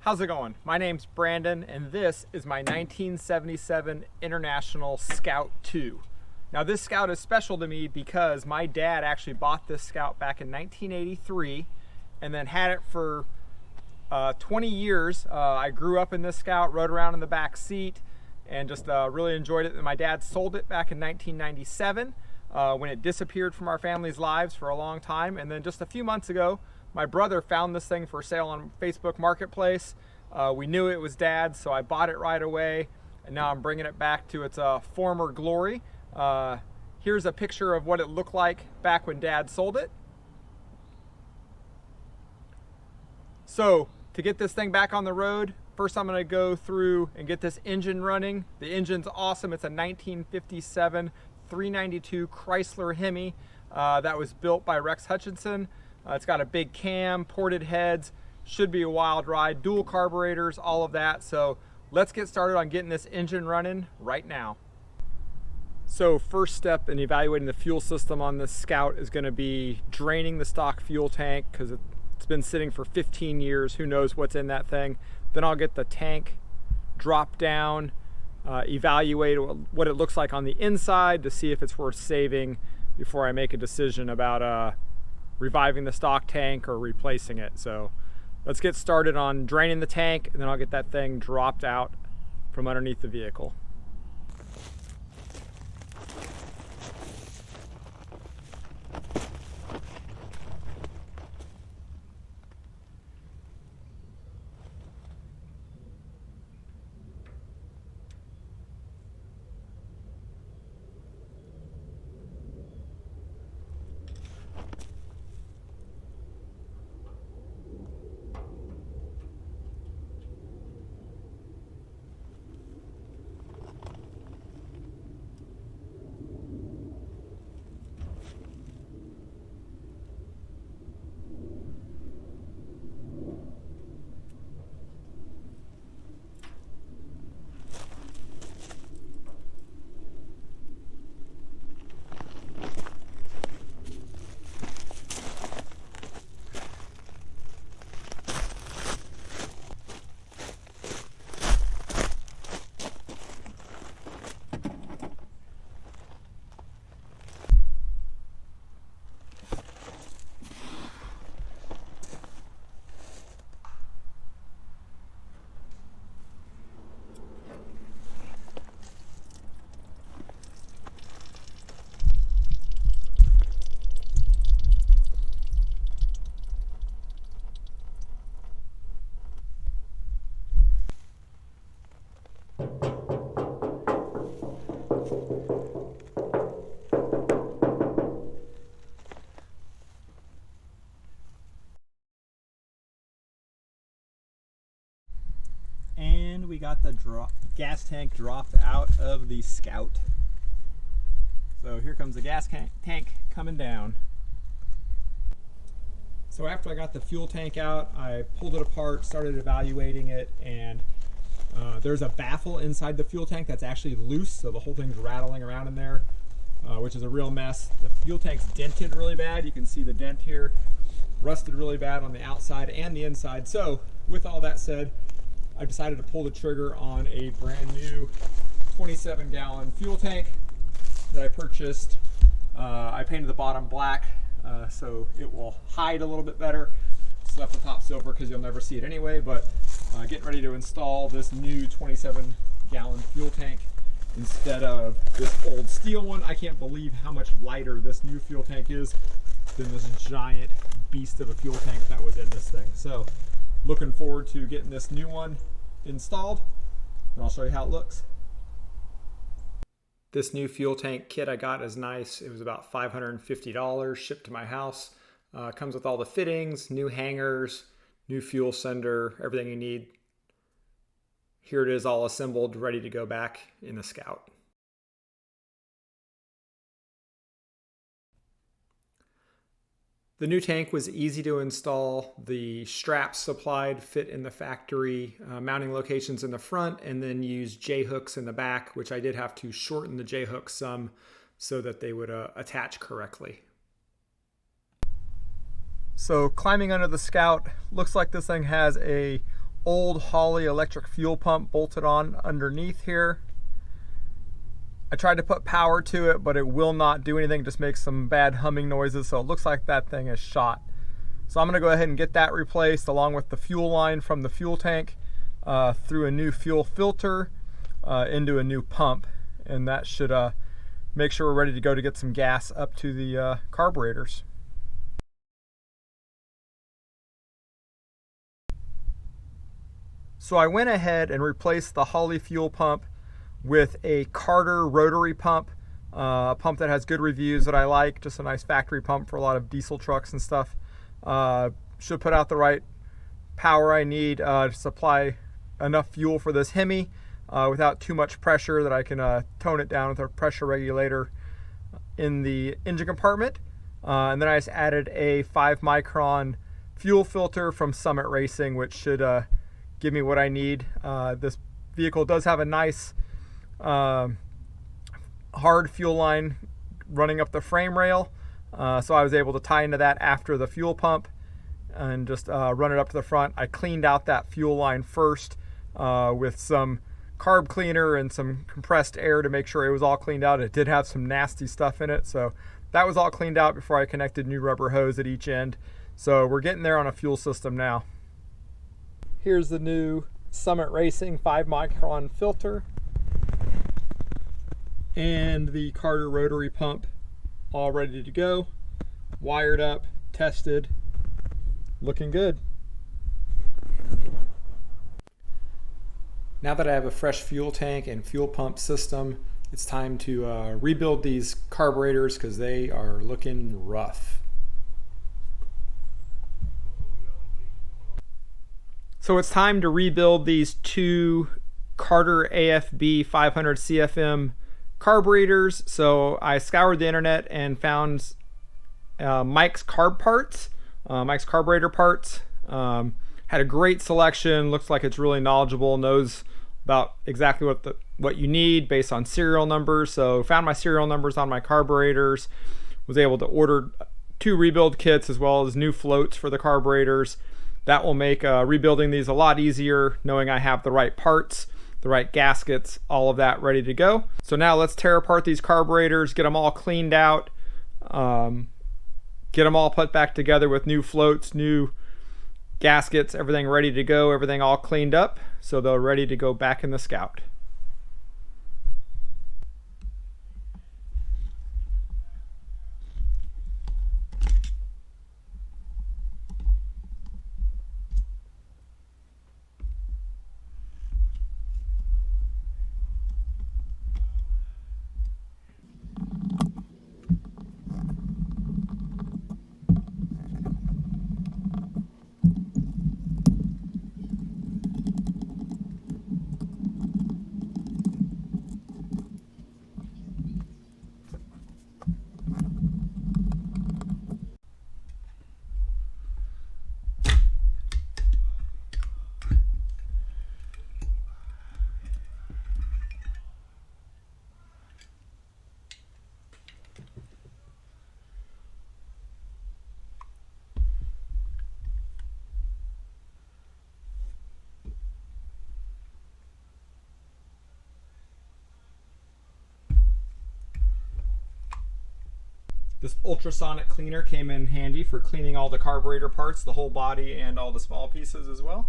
How's it going? My name's Brandon, and this is my 1977 International Scout 2. Now this Scout is special to me because my dad actually bought this Scout back in 1983 and then had it for 20 years. I grew up in this Scout, rode around in the back seat, and just really enjoyed it. And my dad sold it back in 1997 when it disappeared from our family's lives for a long time. And then just a few months ago, my brother found this thing for sale on Facebook Marketplace. We knew it was Dad's, so I bought it right away, and now I'm bringing it back to its former glory. Here's a picture of what it looked like back when Dad sold it. So to get this thing back on the road, first I'm going to go through and get this engine running. The engine's awesome. It's a 1957 392 Chrysler Hemi that was built by Rex Hutchinson. It's got a big cam, ported heads, should be a wild ride, dual carburetors, all of that. So let's get started on getting this engine running right now. So first step in evaluating the fuel system on this Scout is going to be draining the stock fuel tank, because it's been sitting for 15 years. Who knows what's in that thing. Then I'll get the tank drop down, evaluate what it looks like on the inside to see if it's worth saving before I make a decision about reviving the stock tank or replacing it. So let's get started on draining the tank, and then I'll get that thing dropped out from underneath the vehicle. And we got the gas tank dropped out of the Scout. So here comes the gas tank coming down. So after I got the fuel tank out, I pulled it apart, started evaluating it, and there's a baffle inside the fuel tank that's actually loose, so the whole thing's rattling around in there, which is a real mess. The fuel tank's dented really bad. You can see the dent here, rusted really bad on the outside and the inside. So with all that said, I decided to pull the trigger on a brand new 27-gallon fuel tank that I purchased. I painted the bottom black so it will hide a little bit better. Just left the top silver because you'll never see it anyway, but getting ready to install this new 27-gallon fuel tank instead of this old steel one. I can't believe how much lighter this new fuel tank is than this giant beast of a fuel tank that was in this thing. So looking forward to getting this new one installed, and I'll show you how it looks. This new fuel tank kit I got is nice. It was about $550 shipped to my house. Comes with all the fittings, new hangers, new fuel sender, everything you need. Here it is all assembled, ready to go back in the Scout. The new tank was easy to install. The straps supplied fit in the factory mounting locations in the front, and then use J-hooks in the back, which I did have to shorten the J-hooks some so that they would attach correctly. So climbing under the Scout, looks like this thing has a old Holley electric fuel pump bolted on underneath here. I tried to put power to it, but it will not do anything, just makes some bad humming noises, so it looks like that thing is shot. So I'm going to go ahead and get that replaced along with the fuel line from the fuel tank through a new fuel filter into a new pump, and that should make sure we're ready to go to get some gas up to the carburetors. So I went ahead and replaced the Holley fuel pump with a Carter rotary pump, a pump that has good reviews that I like, just a nice factory pump for a lot of diesel trucks and stuff. Should put out the right power I need to supply enough fuel for this Hemi without too much pressure, that I can tone it down with a pressure regulator in the engine compartment. And then I just added a 5 micron fuel filter from Summit Racing, which should give me what I need. This vehicle does have a nice hard fuel line running up the frame rail, so I was able to tie into that after the fuel pump and just run it up to the front. I cleaned out that fuel line first with some carb cleaner and some compressed air to make sure it was all cleaned out. It did have some nasty stuff in it, so that was all cleaned out before I connected new rubber hose at each end. So we're getting there on a fuel system now. Here's the new Summit Racing 5 micron filter and the Carter rotary pump all ready to go, wired up, tested, looking good. Now that I have a fresh fuel tank and fuel pump system, it's time to rebuild these carburetors because they are looking rough. So it's time to rebuild these two Carter AFB 500 CFM carburetors. So I scoured the internet and found Mike's Carb Parts, Mike's Carburetor Parts. Had a great selection, looks like it's really knowledgeable, knows about exactly what you need based on serial numbers. So found my serial numbers on my carburetors, was able to order 2 rebuild kits as well as new floats for the carburetors. That will make rebuilding these a lot easier, knowing I have the right parts, the right gaskets, all of that ready to go. So now let's tear apart these carburetors, get them all cleaned out, get them all put back together with new floats, new gaskets, everything ready to go, everything all cleaned up, so they're ready to go back in the Scout. This ultrasonic cleaner came in handy for cleaning all the carburetor parts, the whole body and all the small pieces as well.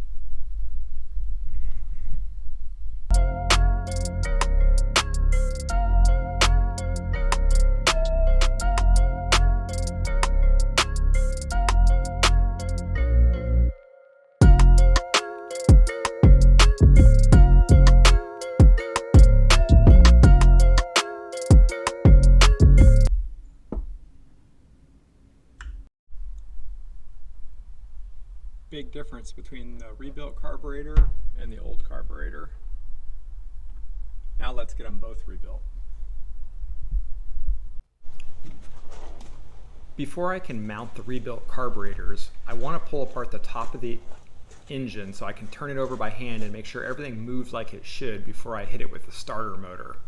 Big difference between the rebuilt carburetor and the old carburetor. Now let's get them both rebuilt. Before I can mount the rebuilt carburetors, I want to pull apart the top of the engine so I can turn it over by hand and make sure everything moves like it should before I hit it with the starter motor.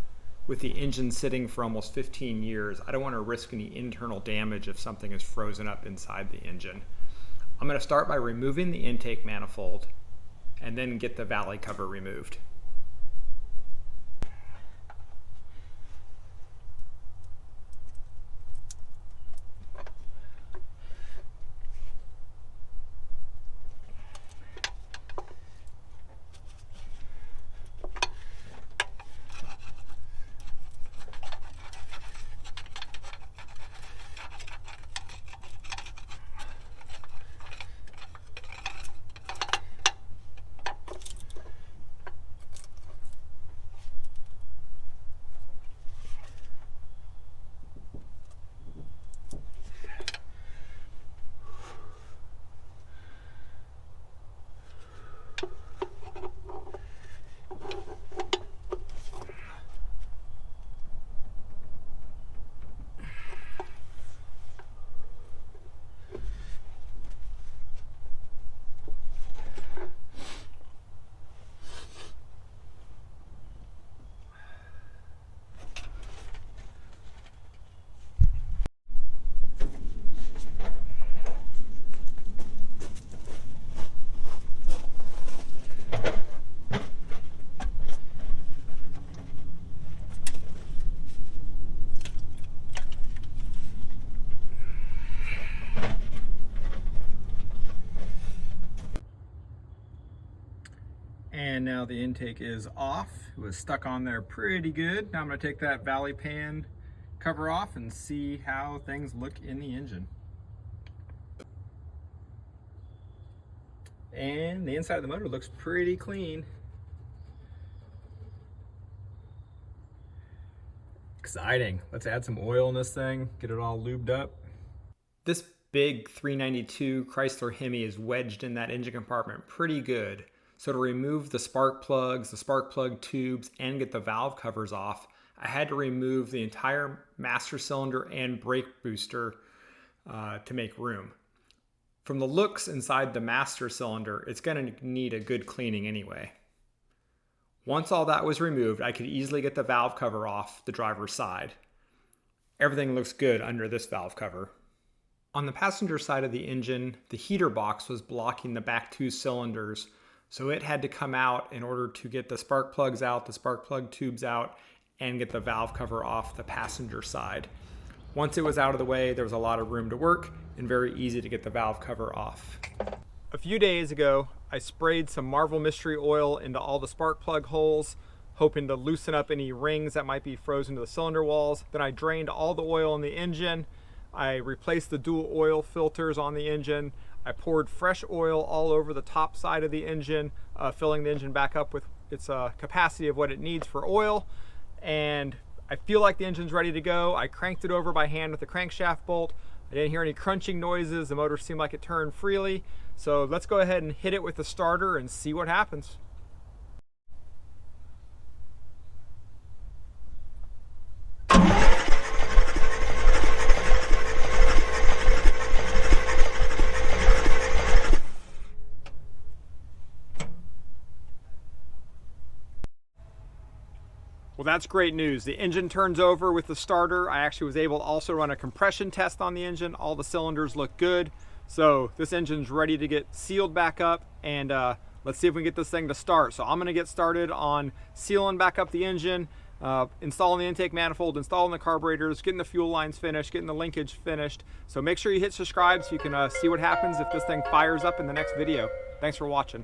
With the engine sitting for almost 15 years, I don't want to risk any internal damage if something is frozen up inside the engine. I'm going to start by removing the intake manifold. and then get the valley cover removed. And now the intake is off. It was stuck on there pretty good. Now I'm going to take that valley pan cover off and see how things look in the engine. And the inside of the motor looks pretty clean. Exciting. Let's add some oil in this thing, get it all lubed up. This big 392 Chrysler Hemi is wedged in that engine compartment pretty good. So to remove the spark plugs, the spark plug tubes, and get the valve covers off, I had to remove the entire master cylinder and brake booster to make room. From the looks inside the master cylinder, it's going to need a good cleaning anyway. Once all that was removed, I could easily get the valve cover off the driver's side. Everything looks good under this valve cover. On the passenger side of the engine, the heater box was blocking the back two cylinders, so it had to come out in order to get the spark plugs out, the spark plug tubes out, and get the valve cover off the passenger side. Once it was out of the way, there was a lot of room to work and very easy to get the valve cover off. A few days ago, I sprayed some Marvel Mystery Oil into all the spark plug holes, hoping to loosen up any rings that might be frozen to the cylinder walls. Then I drained all the oil in the engine. I replaced the dual oil filters on the engine. I poured fresh oil all over the top side of the engine, filling the engine back up with its capacity of what it needs for oil. And I feel like the engine's ready to go. I cranked it over by hand with the crankshaft bolt. I didn't hear any crunching noises. The motor seemed like it turned freely. So let's go ahead and hit it with the starter and see what happens. Well, that's great news. The engine turns over with the starter. I actually was able to also run a compression test on the engine. All the cylinders look good. So this engine's ready to get sealed back up, and let's see if we can get this thing to start. So I'm gonna get started on sealing back up the engine, installing the intake manifold, installing the carburetors, getting the fuel lines finished, getting the linkage finished. So make sure you hit subscribe so you can see what happens if this thing fires up in the next video. Thanks for watching.